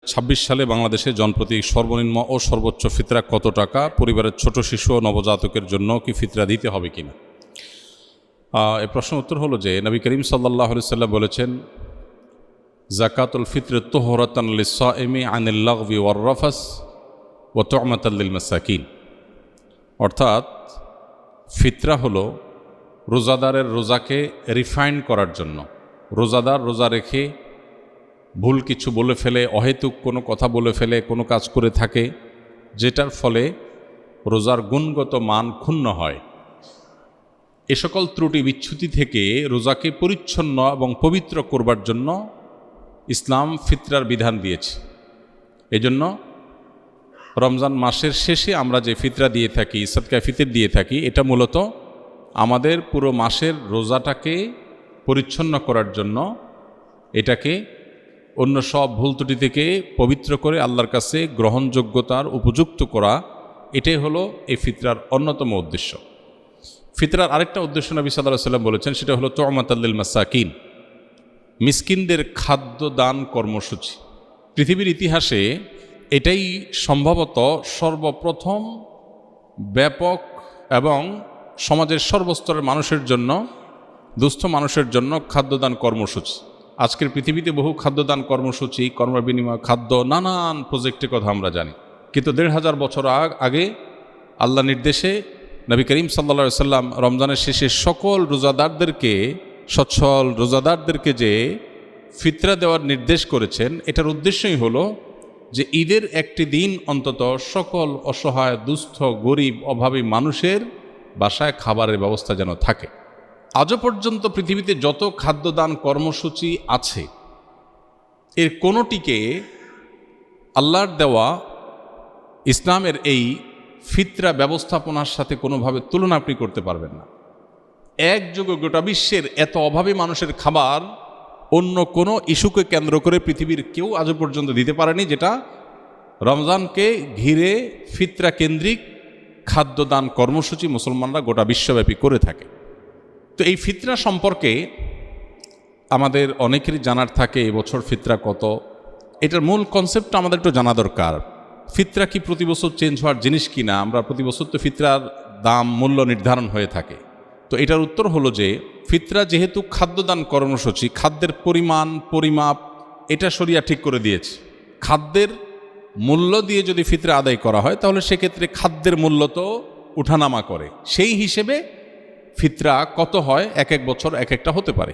2026 সালে বাংলাদেশে জনপ্রতি সর্বনিম্ন ও সর্বোচ্চ ফিতরা কত টাকা, পরিবারের ছোট শিশু ও নবজাতকের জন্য কি ফিতরা দিতে হবে কিনা? এই প্রশ্নের উত্তর হলো যে নবী করিম সাল্লাল্লাহু আলাইহি সাল্লাম বলেছেন, যাকাতুল ফিত্র তুহরাতান লিস-সাইমি আনিল লাগবি ওয়ার রাফাস ওয়া তু'মাতাল লিল মাসাকিন। অর্থাৎ ফিতরা হলো রোজাদারের রোজাকে রিফাইন করার জন্য। রোজাদার রোজা রেখে ভুল কিছু বলে ফেলে, অহেতুক কোনো কথা বলে ফেলে, কোনো কাজ করে থাকে যেটার ফলে রোজার গুণগত মান ক্ষুণ্ণ হয়, এ সকল ত্রুটি বিচ্যুতি থেকে রোজাকে পরিচ্ছন্ন এবং পবিত্র করবার জন্য ইসলাম ফিতরার বিধান দিয়েছে। এজন্য রমজান মাসের শেষে আমরা যে ফিতরা দিয়ে থাকি, সদকায়ে ফিতর দিয়ে থাকি, এটা মূলত আমাদের পুরো মাসের রোজাটাকে পরিচ্ছন্ন করার জন্য, এটাকে অন্য সব ভুল ত্রুটি থেকে পবিত্র করে আল্লাহর কাছে গ্রহণযোগ্যতার উপযুক্ত করা, এটাই হলো এই ফিতরার অন্যতম উদ্দেশ্য। ফিতরার আরেকটা উদ্দেশ্য নবী সাল্লাল্লাহু আলাইহি ওয়াসাল্লাম বলেছেন, সেটা হলো তু'মাতাল লিল মাসাকিন, মিসকিনদের খাদ্য দান কর্মসূচি। পৃথিবীর ইতিহাসে এটাই সম্ভবত সর্বপ্রথম ব্যাপক এবং সমাজের সর্বস্তরের মানুষের জন্য, দুস্থ মানুষের জন্য খাদ্যদান কর্মসূচি। আজকের পৃথিবীতে বহু খাদ্যদান কর্মসূচি, কর্মবিনিময় খাদ্য, নানান প্রজেক্টের কথা আমরা জানি, কিন্তু ১৫০০ বছর আগে আল্লাহ নির্দেশে নবী করিম সাল্লাল্লাহু আলাইহি সাল্লাম রমজানের শেষে সকল রোজাদারদেরকে, সচ্ছল রোজাদারদেরকে যে ফিতরা দেওয়ার নির্দেশ করেছেন, এটার উদ্দেশ্যই হলো যে ঈদের একটি দিন অন্তত সকল অসহায়, দুস্থ, গরিব, অভাবী মানুষের বাসায় খাবারের ব্যবস্থা যেন থাকে। আজও পর্যন্ত পৃথিবীতে যত খাদ্যদান কর্মসূচি আছে, এর কোনোটিকে আল্লাহর দেওয়া ইসলামের এই ফিতরা ব্যবস্থাপনার সাথে কোনোভাবে তুলনা আপনি করতে পারবেন না। একযোগে গোটা বিশ্বের এত অভাবী মানুষের খাবার অন্য কোনো ইস্যুকে কেন্দ্র করে পৃথিবীর কেউ আজও পর্যন্ত দিতে পারেনি, যেটা রমজানকে ঘিরে ফিতরা কেন্দ্রিক খাদ্যদান কর্মসূচি মুসলমানরা গোটা বিশ্বব্যাপী করে থাকে। তো এই ফিতরা সম্পর্কে আমাদের অনেকেরই জানার থাকে, এবছর ফিতরা কত, এটার মূল কনসেপ্টটা আমাদের একটু জানা দরকার। ফিতরা কি প্রতি বছর চেঞ্জ হওয়ার জিনিস কিনা? আমরা প্রতি বছর তো ফিতরার দাম, মূল্য নির্ধারণ হয়ে থাকে। তো এটার উত্তর হলো যে ফিতরা যেহেতু খাদ্যদান কর্মসূচি, খাদ্যের পরিমাণ, পরিমাপ এটা শরিয়া ঠিক করে দিয়েছে। খাদ্যের মূল্য দিয়ে যদি ফিতরা আদায় করা হয়, তাহলে সেক্ষেত্রে খাদ্যের মূল্য তো উঠানামা করে, সেই হিসেবে ফিতরা কত হয় এক এক বছর এক একটা হতে পারে।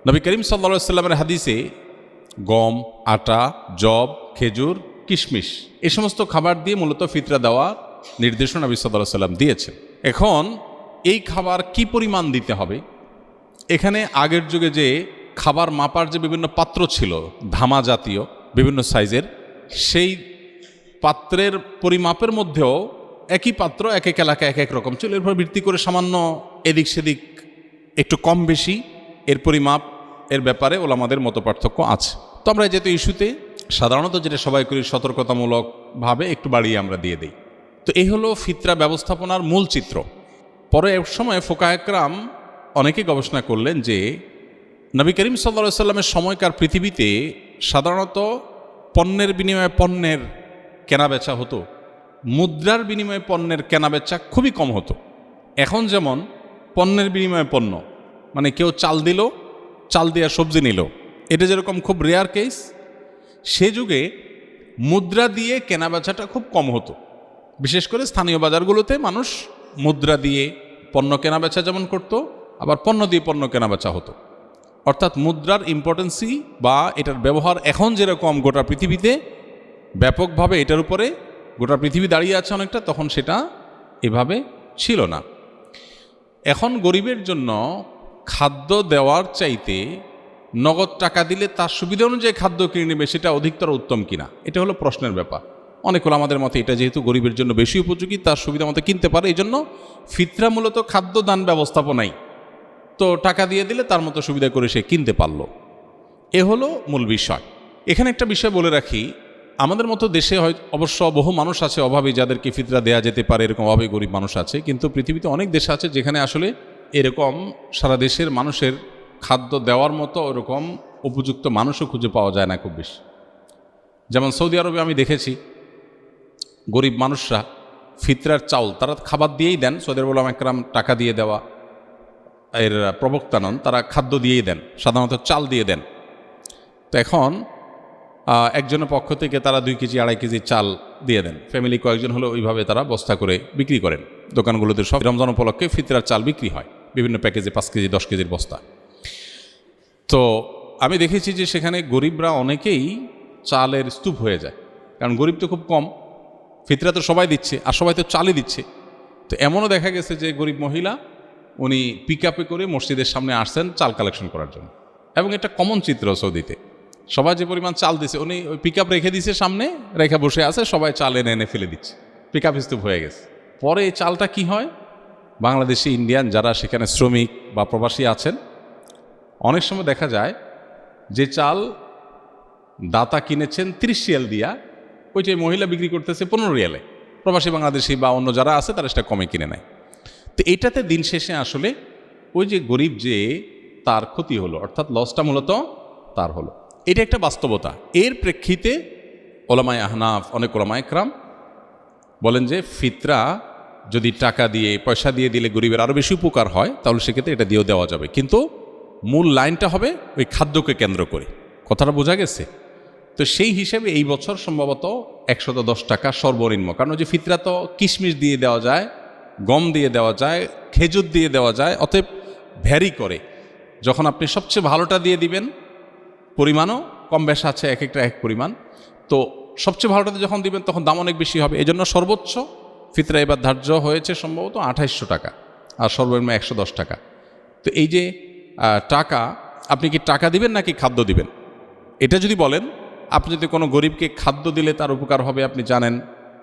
নবী করিম সাল্লাল্লাহু আলাইহি সাল্লামের হাদিসে গম, আটা, জব, খেজুর, কিশমিশ এ সমস্ত খাবার দিয়ে মূলত ফিতরা দেওয়া নির্দেশনা নবী সাল্লাল্লাহু আলাইহি সাল্লাম দিয়েছেন। এখন এই খাবার কি পরিমাণ দিতে হবে, এখানে আগের যুগে যে খাবার মাপার যে বিভিন্ন পাত্র ছিল, ধামা জাতীয় বিভিন্ন সাইজের, সেই পাত্রের পরিমাপের মধ্যেও একই পাত্র এক এক এলাকায় এক এক রকম ছিল। এরপর ভিত্তি করে সামান্য এদিক সেদিক একটু কম বেশি এর পরিমাপ এর ব্যাপারে ওলামাদের মত পার্থক্য আছে। তো আমরা যেহেতু ইস্যুতে সাধারণত যেটা সবাই করি, সতর্কতামূলকভাবে একটু বাড়িয়ে আমরা দিয়ে দিই। তো এই হলো ফিতরা ব্যবস্থাপনার মূল চিত্র। পরে এক সময় ফুকাহা একরাম অনেকে গবেষণা করলেন যে নবী করিম সাল্লাল্লাহু আলাইহি সাল্লামের সময়কার পৃথিবীতে সাধারণত পণ্যের বিনিময়ে পণ্যের কেনাবেচা হতো, মুদ্রার বিনিময়ে পণ্যের কেনাবেচা খুবই কম হতো। এখন যেমন পণ্যের বিনিময়ে পণ্য, মানে কেউ চাল দিল, চাল দিয়ে সবজি নিল, এটা যেরকম খুব রেয়ার কেস, সে যুগে মুদ্রা দিয়ে কেনাবেচাটা খুব কম হতো। বিশেষ করে স্থানীয় বাজারগুলোতে মানুষ মুদ্রা দিয়ে পণ্য কেনাবেচা যেমন করতো, আবার পণ্য দিয়ে পণ্য কেনাবেচা হতো। অর্থাৎ মুদ্রার ইম্পর্টেন্সি বা এটার ব্যবহার এখন যেরকম গোটা পৃথিবীতে ব্যাপকভাবে এটার উপরে গোটা পৃথিবী দাঁড়িয়ে আছে অনেকটা, তখন সেটা এভাবে ছিল না। এখন গরিবের জন্য খাদ্য দেওয়ার চাইতে নগদ টাকা দিলে তার সুবিধা অনুযায়ী খাদ্য কিনে নেবে, সেটা অধিকতর উত্তম কিনা, এটা হলো প্রশ্নের ব্যাপার। অনেক হলো আমাদের মতে এটা যেহেতু গরিবের জন্য বেশি উপযোগী, তার সুবিধা মতো কিনতে পারে, এই জন্য ফিতরা মূলত খাদ্য দান ব্যবস্থাপনাই, তো টাকা দিয়ে দিলে তার মতো সুবিধা করে সে কিনতে পারলো। এ হলো মূল বিষয়। এখানে একটা বিষয় বলে রাখি, আমাদের মতো দেশে হয় অবশ্য বহু মানুষ আছে অভাবী, যাদেরকে ফিতরা দেয়া যেতে পারে, এরকম অভাবী গরিব মানুষ আছে, কিন্তু পৃথিবীতে অনেক দেশ আছে যেখানে আসলে এরকম সারা দেশের মানুষের খাদ্য দেওয়ার মতো ওরকম উপযুক্ত মানুষও খুঁজে পাওয়া যায় না খুব বেশি। যেমন সৌদি আরবে আমি দেখেছি গরিব মানুষরা ফিতরার চাউল তারা খাবার দিয়েই দেন। সৌদি আরব উলামা একরাম টাকা দিয়ে দেওয়া এর প্রবক্তা নন, তারা খাদ্য দিয়েই দেন, সাধারণত চাল দিয়ে দেন। তো এখন একজনের পক্ষ থেকে তারা 2 কেজি 2.5 কেজি চাল দিয়ে দেন। ফ্যামিলি কয়েকজন হলে ওইভাবে তারা বস্তা করে বিক্রি করেন। দোকানগুলোতে সব রমজান উপলক্ষে ফিতরার চাল বিক্রি হয় বিভিন্ন প্যাকেজে, 5 কেজি 10 কেজির বস্তা। তো আমি দেখেছি যে সেখানে গরিবরা অনেকেই চালের স্তূপ হয়ে যায়, কারণ গরিব তো খুব কম, ফিতরা তো সবাই দিচ্ছে আর সবাই তো চালই দিচ্ছে। তো এমনও দেখা গেছে যে গরিব মহিলা উনি পিক আপে করে মসজিদের সামনে আসছেন চাল কালেকশন করার জন্য, এবং এটা কমন চিত্র সৌদিতে। সবাই যে পরিমাণ চাল দিচ্ছে উনি ওই পিক আপ রেখে দিচ্ছে, সামনে রেখে বসে আছে, সবাই চাল এনে এনে ফেলে দিচ্ছে, পিক আপ স্তূপ হয়ে গেছে। পরে এই চালটা কি হয়, বাংলাদেশি ইন্ডিয়ান যারা সেখানে শ্রমিক বা প্রবাসী আছেন, অনেক সময় দেখা যায় যে চাল দাতা কিনেছেন 30 রিয়াল দিয়া, ওইটাই মহিলা বিক্রি করতেছে 15 রিয়ালে। প্রবাসী বাংলাদেশি বা অন্য যারা আছে তারা সেটা কমে কিনে নেয়। তো এইটাতে দিন শেষে আসলে ওই যে গরিব যে তার ক্ষতি হলো, অর্থাৎ লসটা মূলত তার হলো। এটা একটা বাস্তবতা। এর প্রেক্ষিতে ওলামায়ে আহনাফ, অনেক ওলামায়ে কেরাম বলেন যে ফিতরা যদি টাকা দিয়ে পয়সা দিয়ে দিলে গরিবের আরও বেশি উপকার হয়, তাহলে সেক্ষেত্রে এটা দিয়েও দেওয়া যাবে, কিন্তু মূল লাইনটা হবে ওই খাদ্যকে কেন্দ্র করে। কথাটা বোঝা গেছে? তো সেই হিসেবে এই বছর সম্ভবত 110 টাকা সর্বনিম্ন, কারণ ওই যে ফিতরা তো কিশমিশ দিয়ে দেওয়া যায়, গম দিয়ে দেওয়া যায়, খেজুর দিয়ে দেওয়া যায়, অতএব ভ্যারি করে। যখন আপনি সবচেয়ে ভালোটা দিয়ে দিবেন, পরিমাণও কম বেশ আছে, এক একটা এক পরিমাণ, তো সবচেয়ে ভালোটাতে যখন দিবেন তখন দাম অনেক বেশি হবে। এই জন্য সর্বোচ্চ ফিতরা এবার ধার্য হয়েছে সম্ভবত 2800 টাকা, আর সর্বনিম্ন 110 টাকা। তো এই যে টাকা, আপনি কি টাকা দিবেন নাকি খাদ্য দিবেন? এটা যদি বলেন, আপনি যদি কোনো গরিবকে খাদ্য দিলে তার উপকার হবে, আপনি জানেন,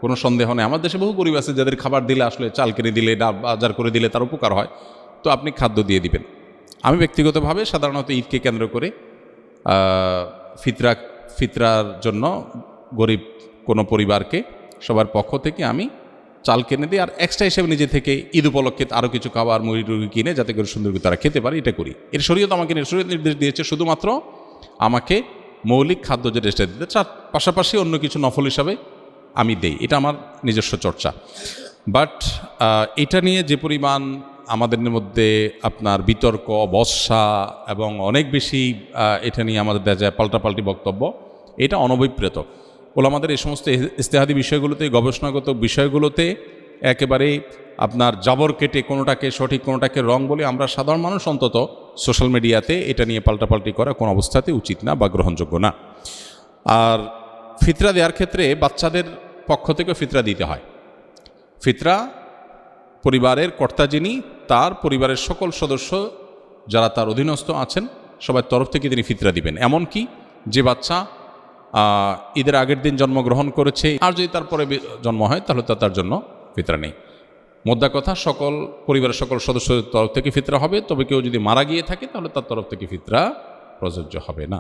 কোনো সন্দেহ নেই। আমার দেশে বহু গরিব আছে যাদের খাবার দিলে আসলে চাল কিনে দিলে, ডাল বাজার করে দিলে তার উপকার হয়, তো আপনি খাদ্য দিয়ে দিবেন। আমি ব্যক্তিগতভাবে সাধারণত ঈদকে কেন্দ্র করে ফিতরার জন্য গরিব কোনো পরিবারকে সবার পক্ষ থেকে আমি চাল কিনে দিই, আর এক্সট্রা হিসেবে নিজে থেকে ঈদ উপলক্ষে আরও কিছু খাবার মুড়ি টুড়ি কিনে যাতে করে সুন্দর করে তারা খেতে পারে, এটা করি। এর শরীয়ত আমাকে নির্দেশ দিয়েছে শুধুমাত্র আমাকে মৌলিক খাদ্য যে রেস্টে দিতে, তার পাশাপাশি অন্য কিছু নফল হিসাবে আমি দেই, এটা আমার নিজস্ব চর্চা। বাট এটা নিয়ে যে পরিমাণ আমাদের মধ্যে আপনার বিতর্ক, বর্ষা এবং অনেক বেশি এটা নিয়ে আমাদের দেখা যায় পাল্টাপাল্টি বক্তব্য, এটা অনভিপ্রেত। ওলামাদের এই সমস্ত ইজতিহাদি বিষয়গুলোতে, গবেষণাগত বিষয়গুলোতে একেবারে আপনার জাবর কেটে কোনোটাকে সঠিক কোনোটাকে রং বলে আমরা সাধারণ মানুষ অন্তত সোশ্যাল মিডিয়াতে এটা নিয়ে পাল্টাপাল্টি করা কোনো অবস্থাতে উচিত না বা গ্রহণযোগ্য না। আর ফিতরা দেওয়ার ক্ষেত্রে বাচ্চাদের পক্ষ থেকে ফিতরা দিতে হয়। ফিতরা পরিবারের কর্তা যিনি, তার পরিবারের সকল সদস্য যারা তার অধীনস্থ আছেন সবার তরফ থেকে তিনি ফিতরা দিবেন। এমনকি যে বাচ্চা ঈদের আগের দিন জন্মগ্রহণ করেছে, আর যদি তারপরে জন্ম হয় তাহলে তার জন্য ফিতরা নেই। মোদ্দা কথা, সকল পরিবারের সকল সদস্যদের তরফ থেকে ফিতরা হবে, তবে কেউ যদি মারা গিয়ে থাকে তাহলে তার তরফ থেকে ফিতরা প্রযোজ্য হবে না।